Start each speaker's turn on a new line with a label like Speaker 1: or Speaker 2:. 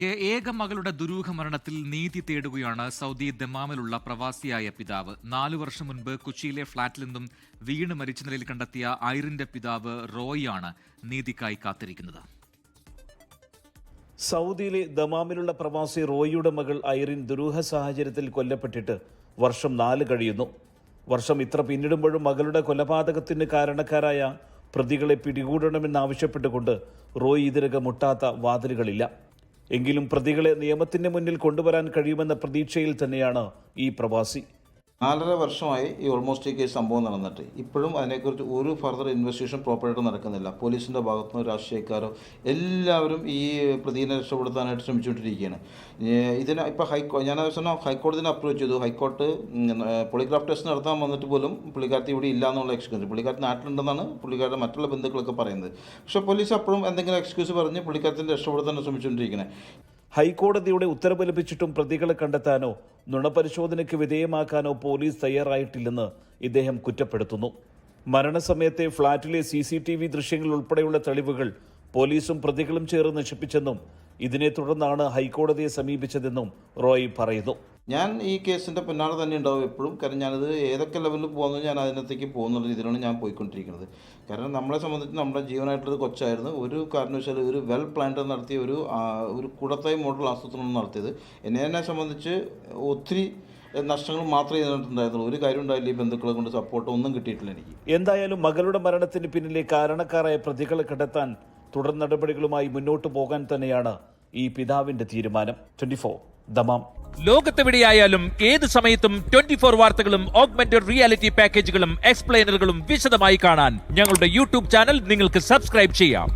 Speaker 1: ഏക മകളുടെ ദുരൂഹ മരണത്തിൽ നീതി തേടുകയാണ് സൗദി ദമാമിലുള്ള പ്രവാസിയായ പിതാവ്. 4 വർഷം മുൻപ് കൊച്ചിയിലെ ഫ്ളാറ്റിൽ നിന്നും വീണ് മരിച്ച നിലയിൽ കണ്ടെത്തിയ ഐറിന്റെ പിതാവ് റോയിയാണ് നീതിക്കായി കാത്തിരിക്കുന്നത്.
Speaker 2: സൗദിയിലെ ദമാമിലുള്ള പ്രവാസി റോയിയുടെ മകൾ ഐറിൻ ദുരൂഹ സാഹചര്യത്തിൽ കൊല്ലപ്പെട്ടിട്ട് വർഷം 4 കഴിയുന്നു. വർഷം ഇത്ര പിന്നിടുമ്പോഴും മകളുടെ കൊലപാതകത്തിന് കാരണക്കാരായ പ്രതികളെ പിടികൂടണമെന്നാവശ്യപ്പെട്ടുകൊണ്ട് റോയി ഇതിനകം മുട്ടാത്ത വാതിലുകളില്ല. എങ്കിലും പ്രതികളെ നിയമത്തിന്റെ മുന്നിൽ കൊണ്ടുവരാൻ കഴിയുമെന്ന പ്രതീക്ഷയിൽ തന്നെയാണ് ഈ പ്രവാസി.
Speaker 3: 4.5 വർഷമായി ഈ ഓൾമോസ്റ്റ് ഈ കേസ് സംഭവം നടന്നിട്ട് ഇപ്പോഴും അതിനെക്കുറിച്ച് ഒരു ഫർദർ ഇൻവെസ്റ്റിഗേഷൻ പ്രോപ്പറായിട്ട് നടക്കുന്നില്ല. പോലീസിൻ്റെ ഭാഗത്തുനിന്ന് രാഷ്ട്രീയക്കാരോ എല്ലാവരും ഈ പ്രതിയെ രക്ഷപ്പെടുത്താനായിട്ട് ശ്രമിച്ചുകൊണ്ടിരിക്കുകയാണ്. ഇതിന് ഇപ്പോൾ ഞാൻ ഹൈക്കോടതിനെ അപ്രോച്ച് ചെയ്തു. ഹൈക്കോർട്ട് പോളിഗ്രാഫ് ടെസ്റ്റ് നടത്താൻ വന്നിട്ട് പോലും പുള്ളിക്കാരത്തി ഇവിടെ ഇല്ല എന്നുള്ള എക്സ്ക്യൂസ്, പുള്ളിക്കാരത്തി നാട്ടിലുണ്ടെന്നാണ് പുള്ളിക്കാരുടെ മറ്റുള്ള ബന്ധുക്കളൊക്കെ പറയുന്നത്. പക്ഷേ പോലീസ് അപ്പോഴും എന്തെങ്കിലും എക്സ്ക്യൂസ് പറഞ്ഞ് പുള്ളിക്കാരത്തിനെ രക്ഷപ്പെടുത്താൻ ശ്രമിച്ചുകൊണ്ടിരിക്കുന്നത്.
Speaker 2: ഹൈക്കോടതിയുടെ ഉത്തരവ് ലഭിച്ചിട്ടും പ്രതികളെ കണ്ടെത്താനോ നുണപരിശോധനയ്ക്ക് വിധേയമാക്കാനോ പോലീസ് തയ്യാറായിട്ടില്ലെന്ന് ഇദ്ദേഹം കുറ്റപ്പെടുത്തുന്നു. മരണസമയത്തെ ഫ്ളാറ്റിലെ CCTV ദൃശ്യങ്ങൾ ഉൾപ്പെടെയുള്ള തെളിവുകൾ പോലീസും പ്രതികളും ചേർന്ന് നശിപ്പിച്ചെന്നും ഇതിനെ തുടർന്നാണ് ഹൈക്കോടതിയെ സമീപിച്ചതെന്നും റോയ് പറയുന്നു.
Speaker 3: ഞാൻ ഈ കേസിൻ്റെ പിന്നാലെ തന്നെ ഉണ്ടാവും എപ്പോഴും. കാരണം ഞാനത് ഏതൊക്കെ ലെവലിൽ പോകുന്നത് ഞാൻ അതിനകത്തേക്ക് പോകുന്ന രീതിയിലാണ് ഞാൻ പോയിക്കൊണ്ടിരിക്കുന്നത്. കാരണം നമ്മളെ സംബന്ധിച്ച് നമ്മുടെ ജീവനായിട്ടുള്ളത് കൊച്ചായിരുന്നു. ഒരു കാരണവശാലും ഒരു വെൽ പ്ലാൻഡ് നടത്തിയ ഒരു കൂടത്തായി മോഡൽ ആസൂത്രണം നടത്തിയത് എന്നെ സംബന്ധിച്ച് ഒത്തിരി നഷ്ടങ്ങൾ മാത്രമേ ഇതിനകത്തുണ്ടായിരുന്നുള്ളൂ. ഒരു കാര്യം ഉണ്ടായില്ല, ഈ ബന്ധുക്കളെ കൊണ്ട് സപ്പോർട്ട് ഒന്നും കിട്ടിയിട്ടില്ല എനിക്ക്.
Speaker 2: എന്തായാലും മകളുടെ മരണത്തിന് പിന്നിലെ കാരണക്കാരായ പ്രതികളെ കണ്ടെത്താൻ തുടർ നടപടികളുമായി മുന്നോട്ടു പോകാൻ തന്നെയാണ് ഈ പിതാവിന്റെ തീരുമാനം. 24 ദമാം.
Speaker 4: ലോകത്തെവിടെയായാലും ഏത് സമയത്തും 24 വാർത്തകളും ഓഗ്മെന്റഡ് റിയാലിറ്റി പാക്കേജുകളും എക്സ്പ്ലെയിനറുകളും വിശദമായി കാണാൻ ഞങ്ങളുടെ യൂട്യൂബ് ചാനൽ നിങ്ങൾക്ക് സബ്സ്ക്രൈബ് ചെയ്യാം.